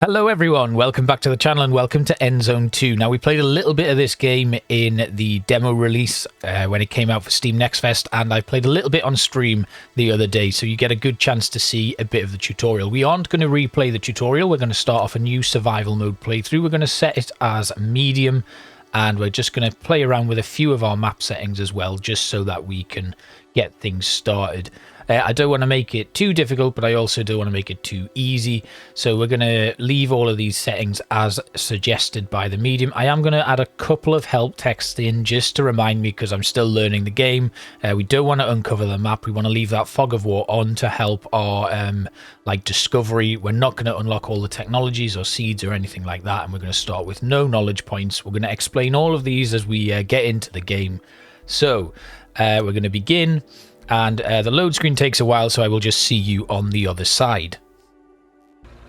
Hello everyone, welcome back to the channel and welcome to Endzone 2. Now we played a little bit of this game in the demo release when it came out for Steam Next Fest, and I played a little bit on stream the other day, so you get a good chance to see a bit of the tutorial. We aren't going to replay the tutorial, we're going to start off a new survival mode playthrough. We're going to set it as medium, and we're just going to play around with a few of our map settings as well, just so that we can get things started. I don't want to make it too difficult, but I also don't want to make it too easy. So we're going to leave all of these settings as suggested by the medium. I am going to add a couple of help texts in just to remind me, because I'm still learning the game. We don't want to uncover the map. We want to leave that fog of war on to help our like discovery. We're not going to unlock all the technologies or seeds or anything like that. And we're going to start with no knowledge points. We're going to explain all of these as we get into the game. So we're going to begin. And the load screen takes a while, so I will just see you on the other side.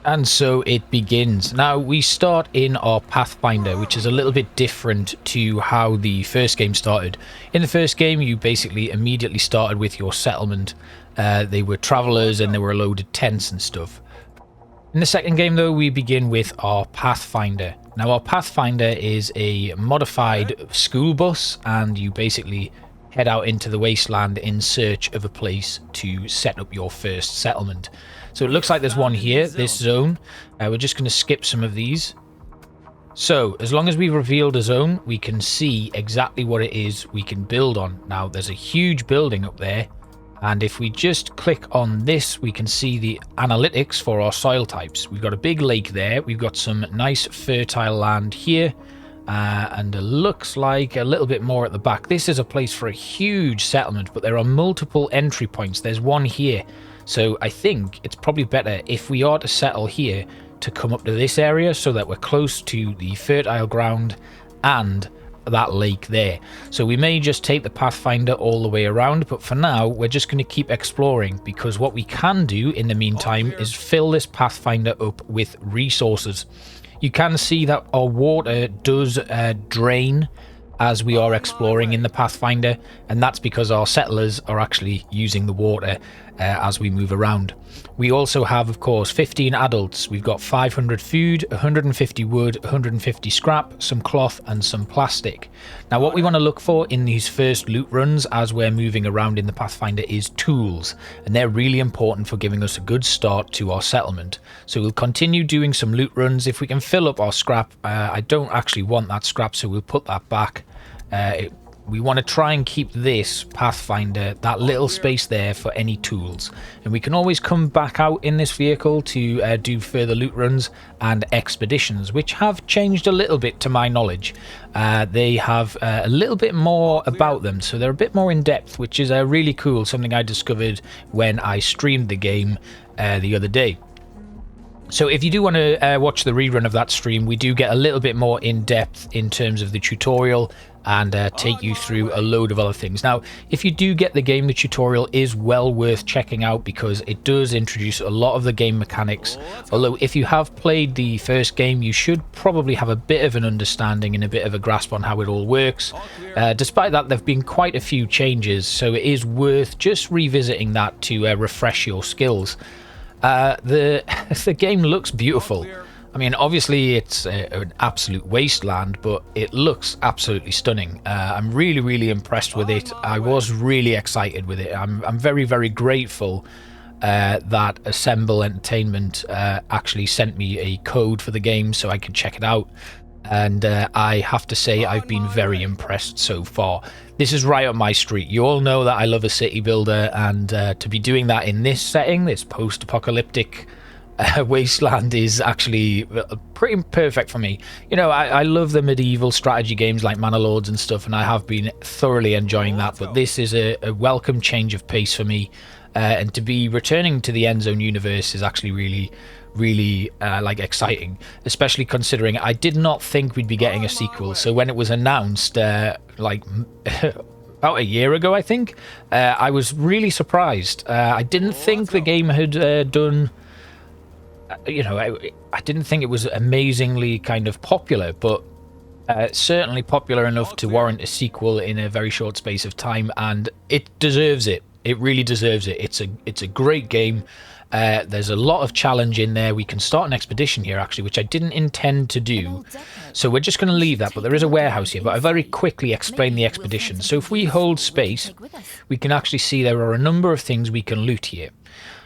And so it begins. Now we start in our Pathfinder, which is a little bit different to how the first game started. In the first game, you basically immediately started with your settlement. They were travelers and there were a load of tents and stuff. In the second game, though, we begin with our Pathfinder. Now our Pathfinder is a modified school bus, and you basically head out into the wasteland in search of a place to set up your first settlement. So it looks like there's one here, this zone. We're just going to skip some of these. So as long as we've revealed a zone, we can see exactly what it is we can build on. Now there's a huge building up there, and if we just click on this, we can see the analytics for our soil types. We've got a big lake there, we've got some nice fertile land here, and it looks like a little bit more at the back. This is a place for a huge settlement, but there are multiple entry points. There's one here, so I think it's probably better if we are to settle here to come up to this area so that we're close to the fertile ground and that lake there. So we may just take the Pathfinder all the way around, but for now we're just going to keep exploring, because what we can do in the meantime is fill this Pathfinder up with resources. You can see that our water does drain as we are exploring in the Pathfinder, and that's because our settlers are actually using the water as we move around. We also have, of course, 15 adults. We've got 500 food, 150 wood, 150 scrap, some cloth and some plastic. Now what we want to look for in these first loot runs as we're moving around in the Pathfinder is tools, and they're really important for giving us a good start to our settlement. So we'll continue doing some loot runs. If we can fill up our scrap, I don't actually want that scrap, so we'll put that back. We want to try and keep this Pathfinder, that little space there for any tools, and we can always come back out in this vehicle to do further loot runs and expeditions, which have changed a little bit to my knowledge. They have a little bit more about them, so they're a bit more in depth, which is really cool, something I discovered when I streamed the game the other day. So if you do want to watch the rerun of that stream, we do get a little bit more in depth in terms of the tutorial and take you through a load of other things. Now, if you do get the game, the tutorial is well worth checking out, because it does introduce a lot of the game mechanics. Although if you have played the first game, you should probably have a bit of an understanding and a bit of a grasp on how it all works. Despite that, there have been quite a few changes, so it is worth just revisiting that to refresh your skills. The game looks beautiful. I mean, obviously it's an absolute wasteland, but it looks absolutely stunning. I'm really impressed with it. I was really excited with it. I'm very grateful that Assemble Entertainment actually sent me a code for the game so I could check it out. And I have to say I've been very impressed so far. This is right up my street. You all know that I love a city builder, and to be doing that in this setting, this post-apocalyptic wasteland, is actually pretty perfect for me. You know, I love the medieval strategy games like Manor Lords and stuff, and I have been thoroughly enjoying that, but this is a welcome change of pace for me, and to be returning to the Endzone universe is actually really like exciting, especially considering I did not think we'd be getting a sequel. So when it was announced like about a year ago, I think, I was really surprised. I didn't think the game had done, you know, I didn't think it was amazingly kind of popular, but certainly popular enough to warrant a sequel in a very short space of time, and it deserves it. It really deserves it. It's a great game. There's a lot of challenge in there. We can start an expedition here, actually, which I didn't intend to do. So we're just going to leave that, but there is a warehouse here. But I very quickly explain the expedition. So if we hold space, we can actually see there are a number of things we can loot here.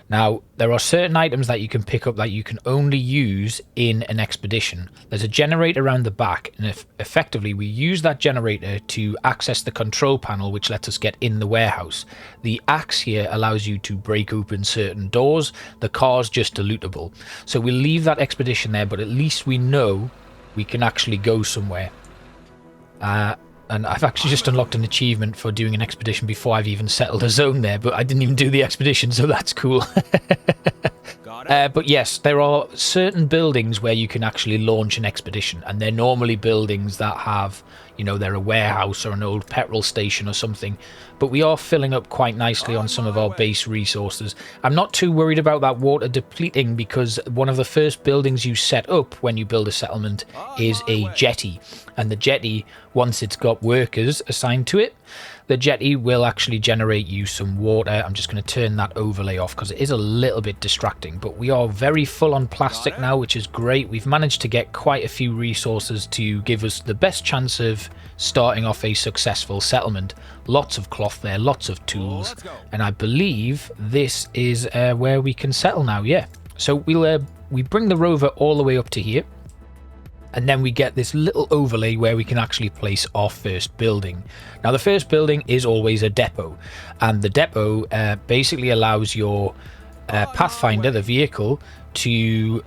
Now, there are certain items that you can pick up that you can only use in an expedition. There's a generator around the back, and effectively we use that generator to access the control panel, which lets us get in the warehouse. The axe here allows you to break open certain doors. The car's just lootable. So we'll leave that expedition there, but at least we know we can actually go somewhere. And I've actually just unlocked an achievement for doing an expedition before I've even settled a zone there, but I didn't even do the expedition, so that's cool. But yes, there are certain buildings where you can actually launch an expedition, and they're normally buildings that have, you know, they're a warehouse or an old petrol station or something. But we are filling up quite nicely on some of our base resources. I'm not too worried about that water depleting, because one of the first buildings you set up when you build a settlement is a jetty. And the jetty, once it's got workers assigned to it, the jetty will actually generate you some water. I'm just going to turn that overlay off because it is a little bit distracting. But we are very full on plastic now, which is great. We've managed to get quite a few resources to give us the best chance of starting off a successful settlement. Lots of cloth there, lots of tools. And I believe this is where we can settle now, yeah. So we bring the rover all the way up to here. And then we get this little overlay where we can actually place our first building. Now, the first building is always a depot. And the depot basically allows your Pathfinder, the vehicle, to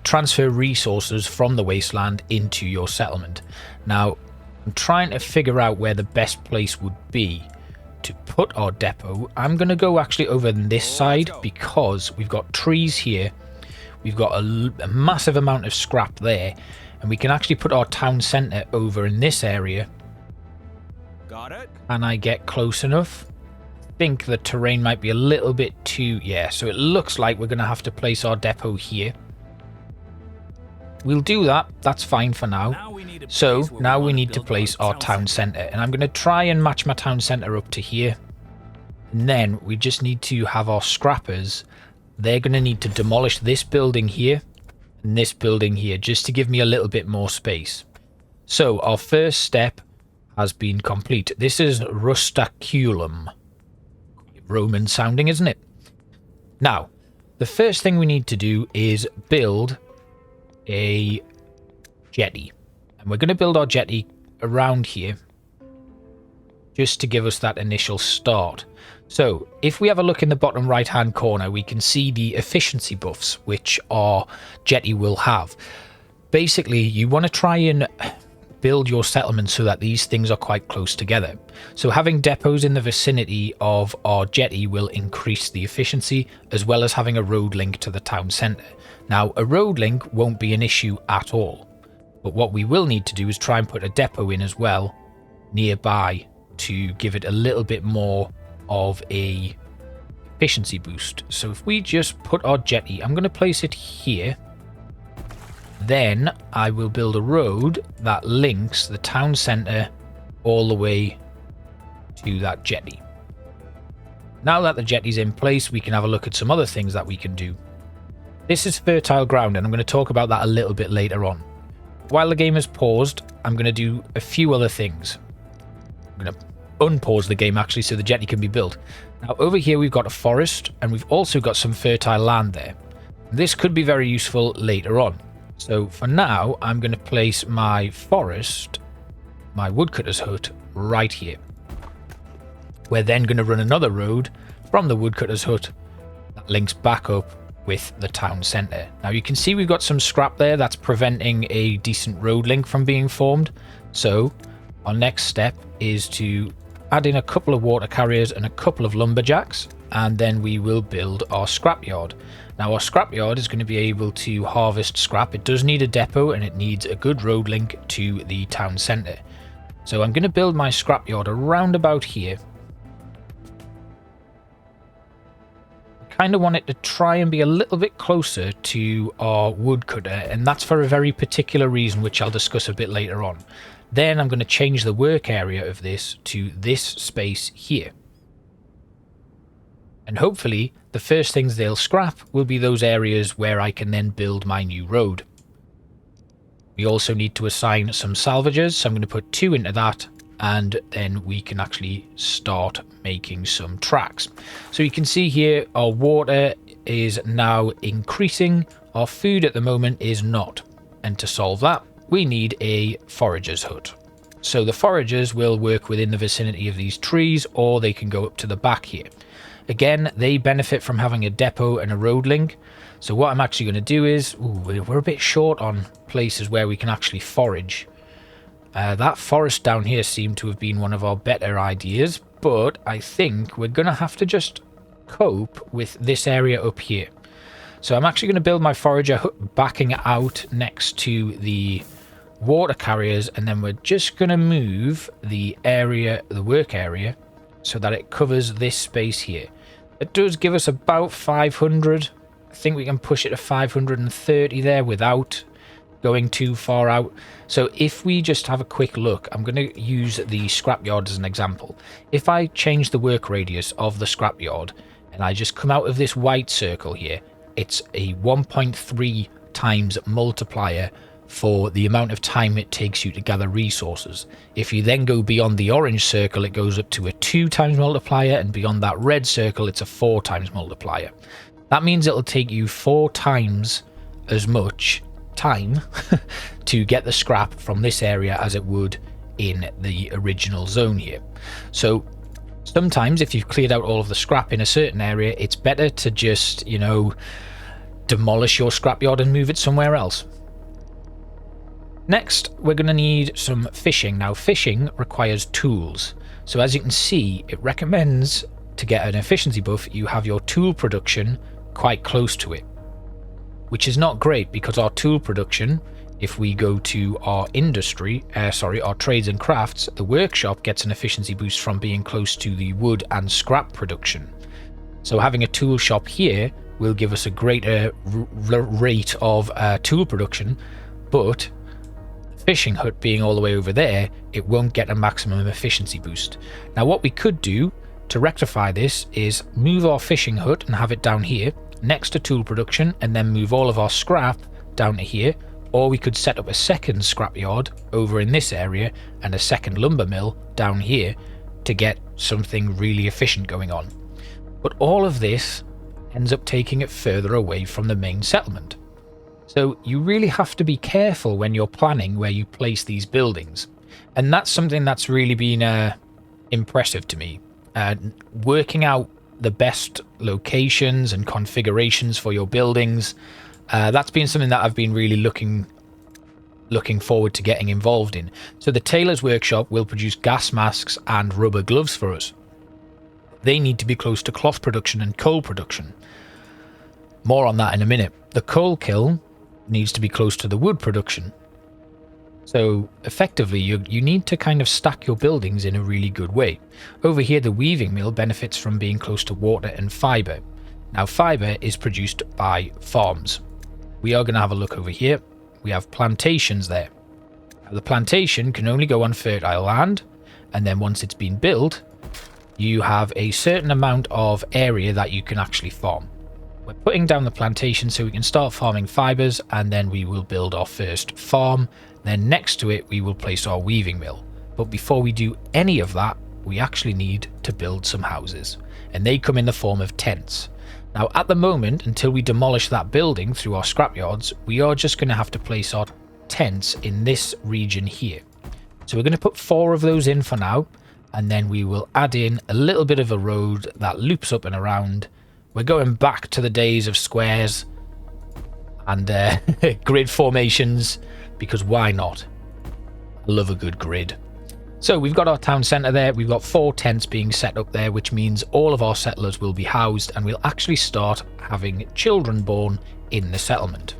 transfer resources from the wasteland into your settlement. Now, I'm trying to figure out where the best place would be to put our depot. I'm going to go actually over on this side because we've got trees here. We've got a massive amount of scrap there, and we can actually put our town centre over in this area. Got it. And I get close enough. I think the terrain might be a little bit too... Yeah, so it looks like we're going to have to place our depot here. We'll do that. That's fine for now. So now we need to place our town centre, and I'm going to try and match my town centre up to here. And then we just need to have our scrappers. They're going to need to demolish this building here and this building here just to give me a little bit more space. So our first step has been complete. This is rusticulum. Roman sounding, isn't it? Now, the first thing we need to do is build a jetty. And we're going to build our jetty around here just to give us that initial start. So, if we have a look in the bottom right hand corner, we can see the efficiency buffs which our jetty will have. Basically, you want to try and build your settlement so that these things are quite close together. So having depots in the vicinity of our jetty will increase the efficiency, as well as having a road link to the town centre. Now, a road link won't be an issue at all, but what we will need to do is try and put a depot in as well nearby to give it a little bit more of a efficiency boost. So if we just put our jetty, I'm going to place it here. Then I will build a road that links the town centre all the way to that jetty. Now that the jetty's in place, we can have a look at some other things that we can do. This is fertile ground, and I'm going to talk about that a little bit later on. While the game is paused, I'm going to do a few other things. I'm going to unpause the game actually so the jetty can be built. Now over here we've got a forest, and we've also got some fertile land there. This could be very useful later on. So for now, I'm going to place my forest, my woodcutter's hut, right here. We're then going to run another road from the woodcutter's hut that links back up with the town centre. Now you can see we've got some scrap there that's preventing a decent road link from being formed. So our next step is to add in a couple of water carriers and a couple of lumberjacks, and then we will build our scrapyard. Now our scrapyard is going to be able to harvest scrap. It does need a depot, and it needs a good road link to the town centre. So I'm going to build my scrapyard around about here. I kind of want it to try and be a little bit closer to our woodcutter, and that's for a very particular reason which I'll discuss a bit later on. Then I'm going to change the work area of this to this space here. And hopefully the first things they'll scrap will be those areas where I can then build my new road. We also need to assign some salvagers, so I'm going to put 2 into that, and then we can actually start making some tracks. So you can see here our water is now increasing, our food at the moment is not, and to solve that we need a forager's hut. So the foragers will work within the vicinity of these trees, or they can go up to the back here. Again, they benefit from having a depot and a road link. So what I'm actually going to do is, we're a bit short on places where we can actually forage. That forest down here seemed to have been one of our better ideas, but I think we're going to have to just cope with this area up here. So I'm actually going to build my forager hut backing out next to the water carriers, and then we're just going to move the area, the work area, so that it covers this space here. It does give us about 500. I think we can push it to 530 there without going too far out. So if we just have a quick look, I'm going to use the scrapyard as an example. If I change the work radius of the scrapyard and I just come out of this white circle here, it's a 1.3 times multiplier for the amount of time it takes you to gather resources. If you then go beyond the orange circle, it goes up to a 2 times multiplier, and beyond that red circle, it's a 4 times multiplier. That means it'll take you 4 times as much time to get the scrap from this area as it would in the original zone here. So sometimes if you've cleared out all of the scrap in a certain area, it's better to just, you know, demolish your scrapyard and move it somewhere else. Next, we're going to need some fishing. Now, fishing requires tools. So as you can see, it recommends to get an efficiency buff, you have your tool production quite close to it, which is not great because our tool production, if we go to our industry, our trades and crafts, the workshop gets an efficiency boost from being close to the wood and scrap production. So having a tool shop here will give us a greater rate of tool production, but fishing hut being all the way over there, it won't get a maximum efficiency boost. Now what we could do to rectify this is move our fishing hut and have it down here next to tool production, and then move all of our scrap down to here, or we could set up a second scrapyard over in this area and a second lumber mill down here to get something really efficient going on. But all of this ends up taking it further away from the main settlement. So you really have to be careful when you're planning where you place these buildings. And that's something that's really been impressive to me. Working out the best locations and configurations for your buildings, that's been something that I've been really looking forward to getting involved in. So the tailor's workshop will produce gas masks and rubber gloves for us. They need to be close to cloth production and coal production. More on that in a minute. The coal kiln needs to be close to the wood production. So effectively, you need to kind of stack your buildings in a really good way. Over here, the weaving mill benefits from being close to water and fibre. Now, fibre is produced by farms. We are going to have a look over here. We have plantations there. Now, the plantation can only go on fertile land, and then once it's been built, you have a certain amount of area that you can actually farm. We're putting down the plantation so we can start farming fibres, and then we will build our first farm. Then next to it, we will place our weaving mill. But before we do any of that, we actually need to build some houses, and they come in the form of tents. Now, at the moment, until we demolish that building through our scrapyards, we are just going to have to place our tents in this region here. So we're going to put 4 of those in for now, and then we will add in a little bit of a road that loops up and around. We're going back to the days of squares and grid formations, because why not? I love a good grid. So we've got our town centre there. We've got 4 tents being set up there, which means all of our settlers will be housed, and we'll actually start having children born in the settlement.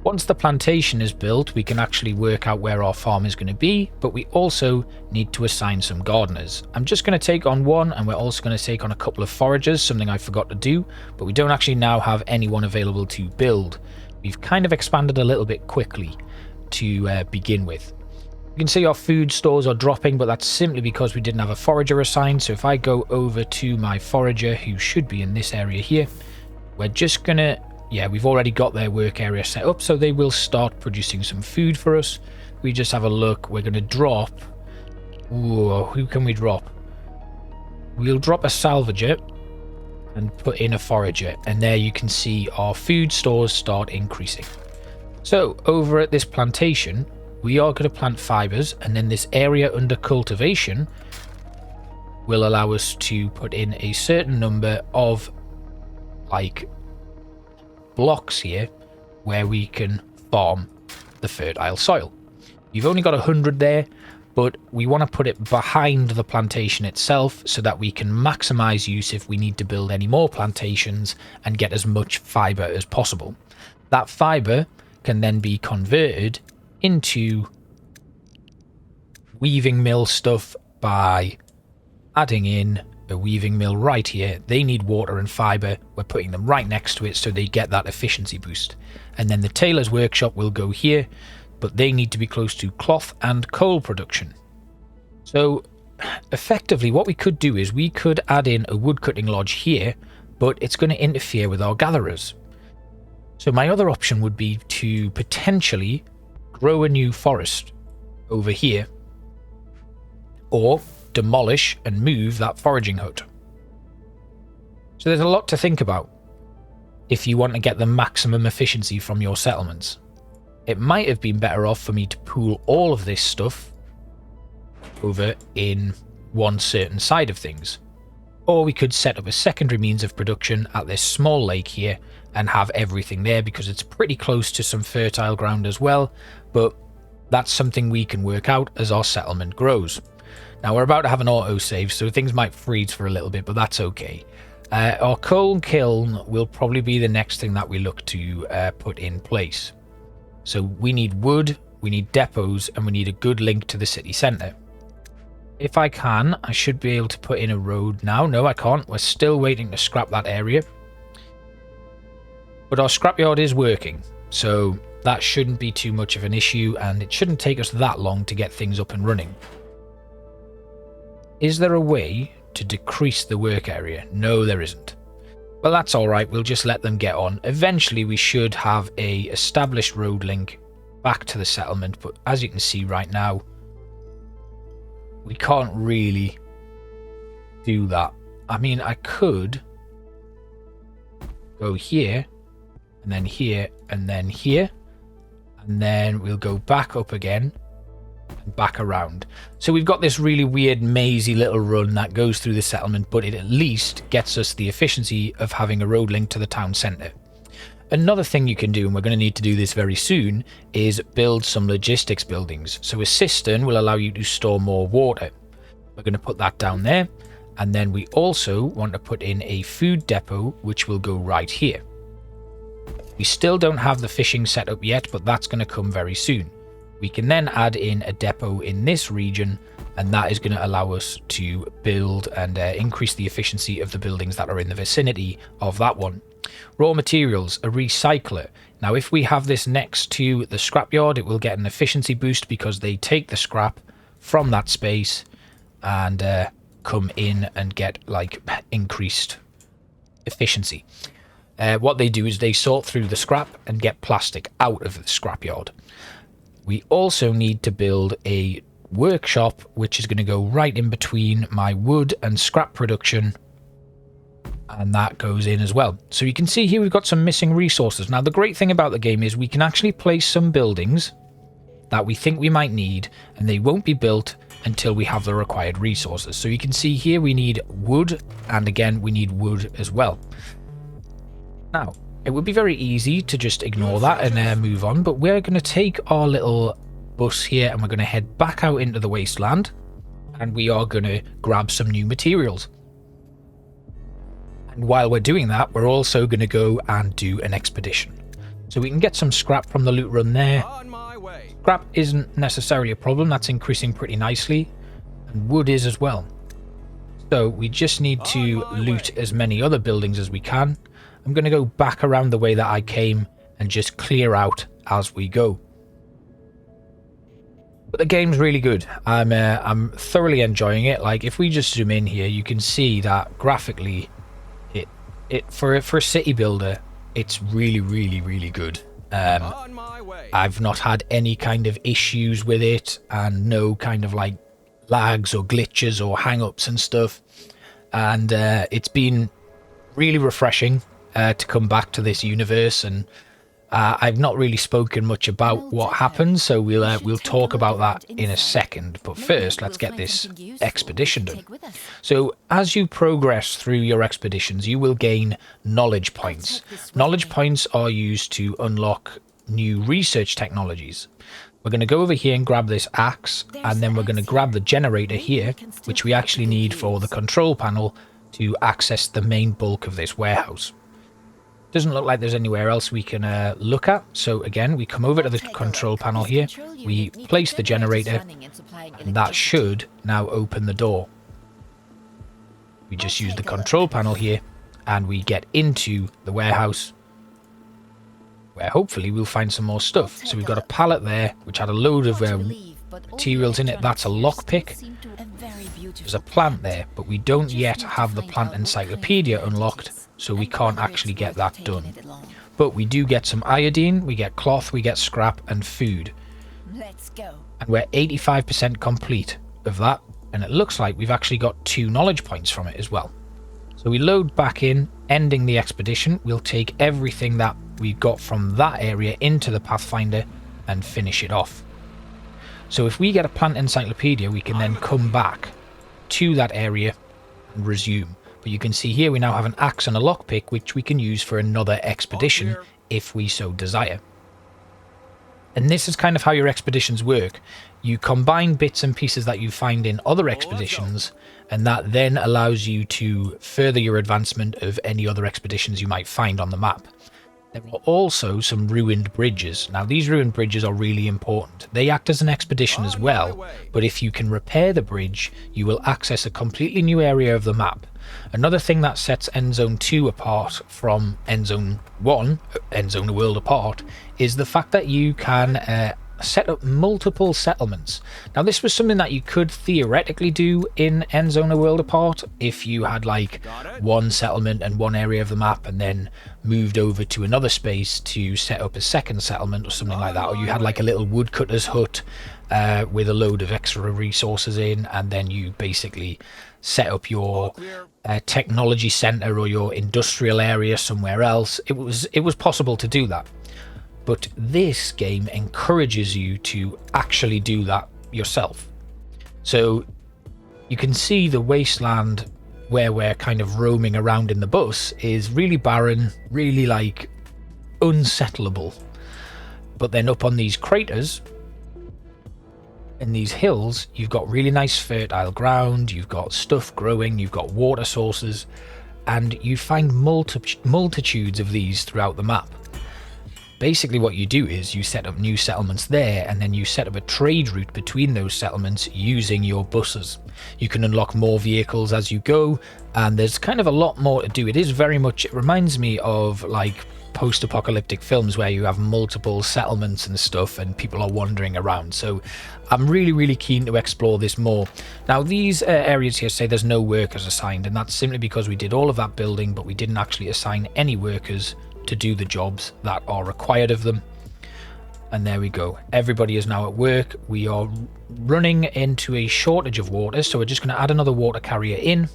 Once the plantation is built, we can actually work out where our farm is going to be, but we also need to assign some gardeners. I'm just going to take on 1, and we're also going to take on a couple of foragers, something I forgot to do, but we don't actually now have anyone available to build. We've kind of expanded a little bit quickly to begin with. You can see our food stores are dropping, but that's simply because we didn't have a forager assigned. So if I go over to my forager, who should be in this area here, we're just gonna, yeah, we've already got their work area set up, so they will start producing some food for us. We just have a look. We're gonna drop, whoa, who can we drop? We'll drop a salvager and put in a forager, and there you can see our food stores start increasing. So over at this plantation, we are going to plant fibers, and then this area under cultivation will allow us to put in a certain number of like blocks here where we can farm the fertile soil. You've only got 100 there, but we want to put it behind the plantation itself so that we can maximize use if we need to build any more plantations and get as much fiber as possible. That fiber can then be converted into weaving mill stuff by adding in a weaving mill right here. They need water and fiber. We're putting them right next to it so they get that efficiency boost. And then the tailor's workshop will go here, but they need to be close to cloth and coal production. So effectively what we could do is we could add in a woodcutting lodge here, but it's going to interfere with our gatherers. So my other option would be to potentially grow a new forest over here, or demolish and move that foraging hut. So there's a lot to think about if you want to get the maximum efficiency from your settlements. It might have been better off for me to pool all of this stuff over in one certain side of things, or we could set up a secondary means of production at this small lake here and have everything there, because it's pretty close to some fertile ground as well, but that's something we can work out as our settlement grows. Now we're about to have an autosave, so things might freeze for a little bit, but that's okay. Our coal kiln will probably be the next thing that we look to put in place. So we need wood, we need depots, and we need a good link to the city centre. If I can, I should be able to put in a road now. No, I can't. We're still waiting to scrap that area. But our scrapyard is working, so that shouldn't be too much of an issue, and it shouldn't take us that long to get things up and running. Is there a way to decrease the work area? No, there isn't. Well, that's alright, we'll just let them get on. Eventually we should have a established road link back to the settlement, but as you can see right now, we can't really do that. I mean, I could go here, and then here, and then here, and then we'll go back up again and back around. So we've got this really weird mazy little run that goes through the settlement, but it at least gets us the efficiency of having a road link to the town centre. Another thing you can do, and we're going to need to do this very soon, is build some logistics buildings. So a cistern will allow you to store more water. We're going to put that down there, and then we also want to put in a food depot, which will go right here. We still don't have the fishing set up yet, but that's going to come very soon. We can then add in a depot in this region, and that is going to allow us to build and increase the efficiency of the buildings that are in the vicinity of that one. Raw materials, a recycler. Now if we have this next to the scrapyard, it will get an efficiency boost because they take the scrap from that space and come in and get like increased efficiency. What they do is they sort through the scrap and get plastic out of the scrapyard. We also need to build a workshop, which is going to go right in between my wood and scrap production, and that goes in as well. So you can see here we've got some missing resources. Now the great thing about the game is we can actually place some buildings that we think we might need, and they won't be built until we have the required resources. So you can see here we need wood, and again we need wood as well. Now it would be very easy to just ignore that and move on, but we're going to take our little bus here and we're going to head back out into the wasteland, and we are going to grab some new materials. And while we're doing that, we're also going to go and do an expedition. So we can get some scrap from the loot run there. On my way. Scrap isn't necessarily a problem, that's increasing pretty nicely, and wood is as well. So we just need to loot as many other buildings as we can. I'm going to go back around the way that I came and just clear out as we go. But the game's really good. I'm thoroughly enjoying it. Like, if we just zoom in here, you can see that graphically, it for a city builder, it's really, really, really good. On my way. I've not had any kind of issues with it, and no kind of like lags or glitches or hang-ups and stuff. And it's been really refreshing to come back to this universe, and I've not really spoken much about what happens, so we'll talk about that in a second. But first, let's get this expedition done. So as you progress through your expeditions, you will gain knowledge points. Knowledge points are used to unlock new research technologies. We're going to go over here and grab this axe, and then we're going to grab the generator here, which we actually need for the control panel to access the main bulk of this warehouse. Doesn't look like there's anywhere else we can look at. So again, we come over to the control panel here, we place the generator, and that should now open the door. We just use the control panel here, and we get into the warehouse, where hopefully we'll find some more stuff. So we've got a pallet there, which had a load of materials in it. That's a lockpick. There's a plant there, but we don't yet have the plant encyclopedia unlocked, so we can't actually get that done. But we do get some iodine, we get cloth, we get scrap and food. Let's go. And we're 85% complete of that, and it looks like we've actually got 2 knowledge points from it as well. So we load back in, ending the expedition. We'll take everything that we got from that area into the Pathfinder and finish it off. So if we get a plant encyclopedia, we can then come back to that area and resume. But you can see here we now have an axe and a lockpick, which we can use for another expedition if we so desire. And this is kind of how your expeditions work. You combine bits and pieces that you find in other expeditions, and that then allows you to further your advancement of any other expeditions you might find on the map. There are also some ruined bridges. Now, these ruined bridges are really important. They act as an expedition as well, but if you can repair the bridge, you will access a completely new area of the map. Another thing that sets Endzone 2 apart from Endzone 1, Endzone a World Apart, is the fact that you can set up multiple settlements. Now, this was something that you could theoretically do in Endzone a World Apart if you had like one settlement and one area of the map and then moved over to another space to set up a second settlement or something like that, or you had like a little woodcutter's hut with a load of extra resources in, and then you basically set up your technology center or your industrial area somewhere else. It was possible to do that. But this game encourages you to actually do that yourself. So you can see the wasteland where we're kind of roaming around in the bus is really barren, really like unsettleable. But then up on these craters, in these hills, you've got really nice fertile ground, you've got stuff growing, you've got water sources, and you find multitudes of these throughout the map. Basically what you do is you set up new settlements there, and then you set up a trade route between those settlements using your buses. You can unlock more vehicles as you go, and there's kind of a lot more to do. It reminds me of like post-apocalyptic films where you have multiple settlements and stuff and people are wandering around. So I'm really, really keen to explore this more. Now, these areas here say there's no workers assigned, and that's simply because we did all of that building, but we didn't actually assign any workers to do the jobs that are required of them. And there we go, everybody is now at work. We are running into a shortage of water, so we're just going to add another water carrier in,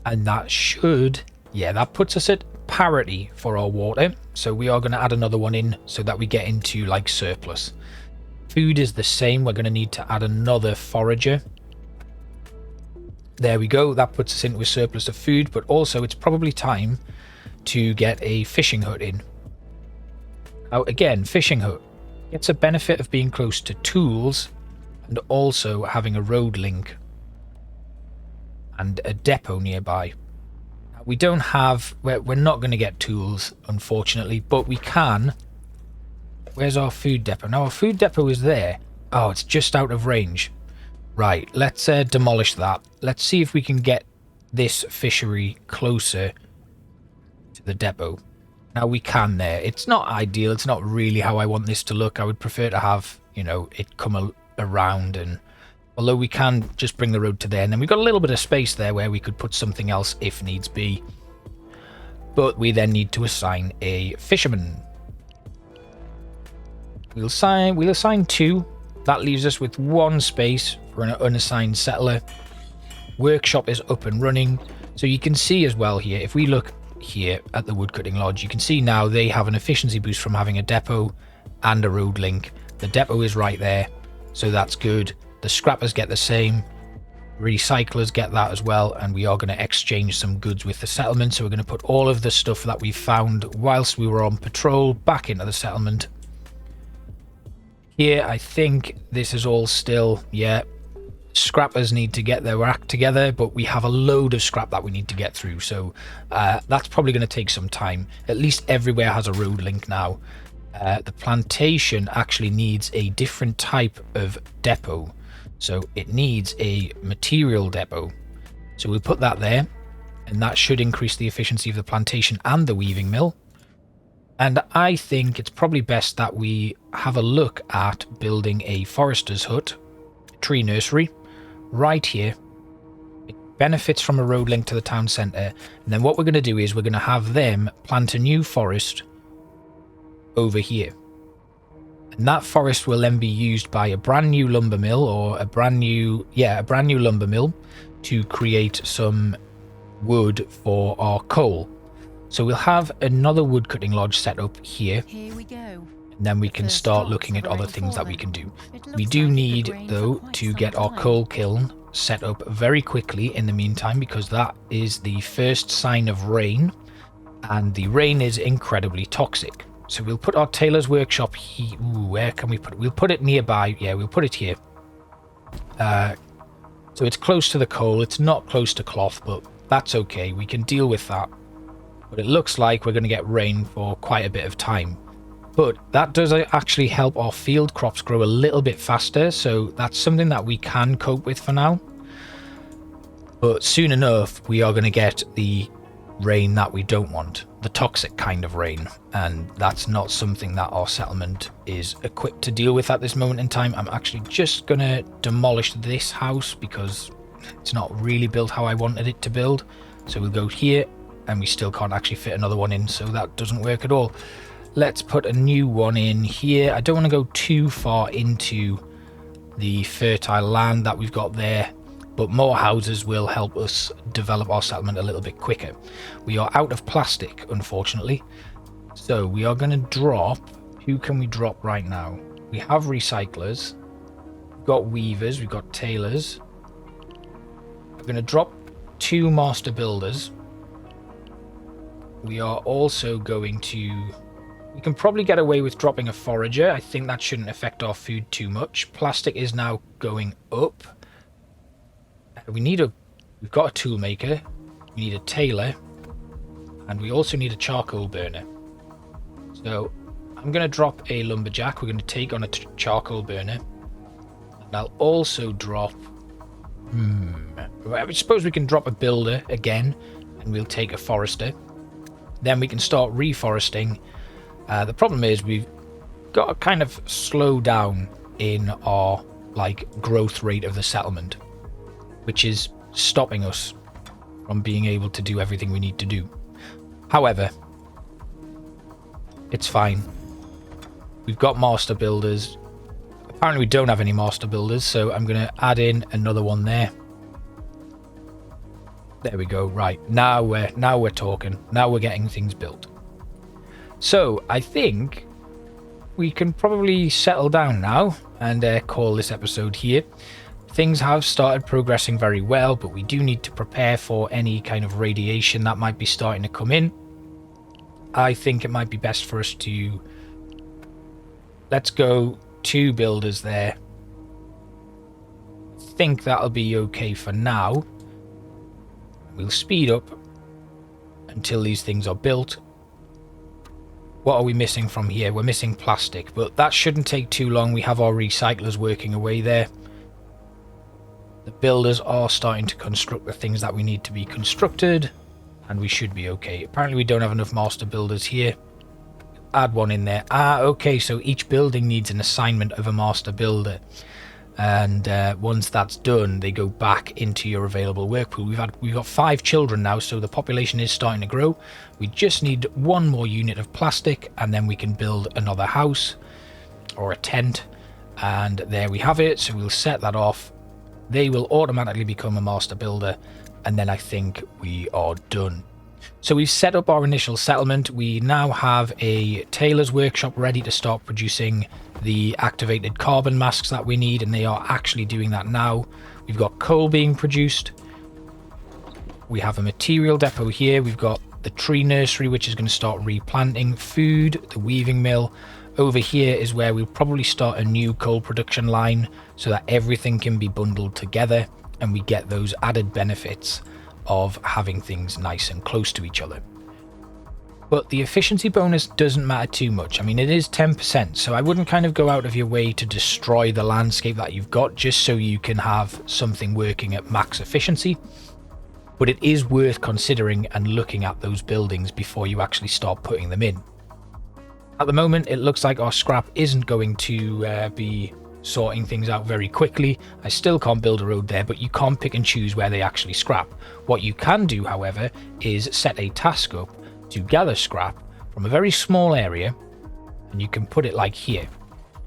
and that should, yeah, that puts us at parity for our water. So we are going to add another one in so that we get into like surplus. Food is the same, we're going to need to add another forager. There we go, that puts us into a surplus of food, but also it's probably time to get a fishing hut in. Now again, fishing hut gets a benefit of being close to tools and also having a road link and a depot nearby. Now, we don't have, we're not going to get tools unfortunately, but we can. Where's our food depot? Now our food depot is there. Oh, it's just out of range. Right, let's demolish that. Let's see if we can get this fishery closer to the depot. Now we can there. It's not ideal. It's not really how I want this to look. I would prefer to have, you know, it come around, and although we can just bring the road to there, and then we've got a little bit of space there where we could put something else if needs be. But we then need to assign a fisherman. We'll assign 2. That leaves us with 1 space for an unassigned settler. Workshop is up and running. So you can see as well here, if we look here at the woodcutting lodge, you can see now they have an efficiency boost from having a depot and a road link. The depot is right there, so that's good. The scrappers get the same. Recyclers get that as well, and we are going to exchange some goods with the settlement. So we're going to put all of the stuff that we found whilst we were on patrol back into the settlement. Here, I think this is all still, yeah, scrappers need to get their act together, but we have a load of scrap that we need to get through, so that's probably going to take some time. At least everywhere has a road link now. The plantation actually needs a different type of depot. So it needs a material depot. So we'll put that there, and that should increase the efficiency of the plantation and the weaving mill. And I think it's probably best that we have a look at building a forester's hut, tree nursery, right here. It benefits from a road link to the town centre. And then what we're going to do is we're going to have them plant a new forest over here. And that forest will then be used by a brand new lumber mill, or a brand new lumber mill to create some wood for our coal. So we'll have another woodcutting lodge set up here. Here we go. And then we can start looking at other things that we can do. We do need, though, to get our coal kiln set up very quickly in the meantime, because that is the first sign of rain, and the rain is incredibly toxic. So we'll put our tailor's workshop here. Ooh, where can we put it? We'll put it nearby. Yeah, we'll put it here. So it's close to the coal. It's not close to cloth, but that's okay. We can deal with that. But it looks like we're going to get rain for quite a bit of time. But that does actually help our field crops grow a little bit faster. So that's something that we can cope with for now. But soon enough, we are going to get the rain that we don't want, the toxic kind of rain, and that's not something that our settlement is equipped to deal with at this moment in time. I'm actually just gonna demolish this house because it's not really built how I wanted it to build. So we'll go here, and we still can't actually fit another one in, so that doesn't work at all. Let's put a new one in here. I don't want to go too far into the fertile land that we've got there, but more houses will help us develop our settlement a little bit quicker. We are out of plastic, unfortunately. So we are going to drop... Who can we drop right now? We have recyclers. We've got weavers. We've got tailors. We're going to drop 2 master builders. We are also going to... We can probably get away with dropping a forager. I think that shouldn't affect our food too much. Plastic is now going up. We've got a tool maker, we need a tailor, and we also need a charcoal burner. So I'm going to drop a lumberjack. We're going to take on a charcoal burner, and I'll also drop I suppose we can drop a builder again, and we'll take a forester. Then we can start reforesting. The problem is we've got to kind of slow down in our growth rate of the settlement, which is stopping us from being able to do everything we need to do. However, it's fine. We've got master builders. Apparently we don't have any master builders, so I'm going to add in another one there. There we go. Right, now we're talking. Now we're getting things built. So I think we can probably settle down now and call this episode here. Things have started progressing very well, but we do need to prepare for any kind of radiation that might be starting to come in. I think it might be best for us to... Let's go 2 builders there. I think that'll be okay for now. We'll speed up until these things are built. What are we missing from here? We're missing plastic, but that shouldn't take too long. We have our recyclers working away there. The builders are starting to construct the things that we need to be constructed, and we should be okay. Apparently we don't have enough master builders here. Add one in there. Okay, so each building needs an assignment of a master builder. And once that's done, they go back into your available work pool. We've got 5 children now, so the population is starting to grow. We just need 1 more unit of plastic, and then we can build another house or a tent. And there we have it. So we'll set that off. They will automatically become a master builder, and then I think we are done. So we've set up our initial settlement. We now have a tailor's workshop ready to start producing the activated carbon masks that we need, and they are actually doing that now. We've got coal being produced. We have a material depot here. We've got the tree nursery, which is going to start replanting food, the weaving mill. Over here is where we'll probably start a new coal production line so that everything can be bundled together and we get those added benefits of having things nice and close to each other. But the efficiency bonus doesn't matter too much. I mean, it is 10%, so I wouldn't kind of go out of your way to destroy the landscape that you've got just so you can have something working at max efficiency. But it is worth considering and looking at those buildings before you actually start putting them in. At the moment, it looks like our scrap isn't going to be sorting things out very quickly. I still can't build a road there, but you can't pick and choose where they actually scrap. What you can do, however, is set a task up to gather scrap from a very small area, and you can put it like here,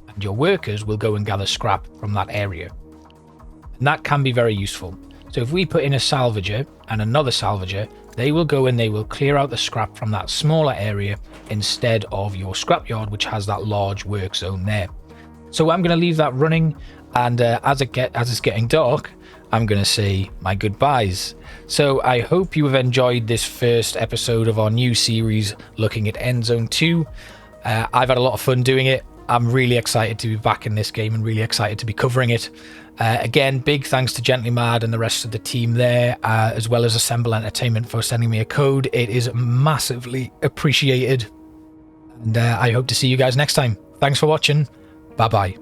and your workers will go and gather scrap from that area, and that can be very useful. So if we put in a salvager and another salvager, they will go and they will clear out the scrap from that smaller area instead of your scrapyard, which has that large work zone there. So I'm going to leave that running, and as it's getting dark, I'm going to say my goodbyes. So I hope you have enjoyed this first episode of our new series looking at Endzone 2. I've had a lot of fun doing it. I'm really excited to be back in this game and really excited to be covering it. Again, big thanks to Gently Mad and the rest of the team there, as well as Assemble Entertainment for sending me a code. It is massively appreciated. And I hope to see you guys next time. Thanks for watching. Bye-bye.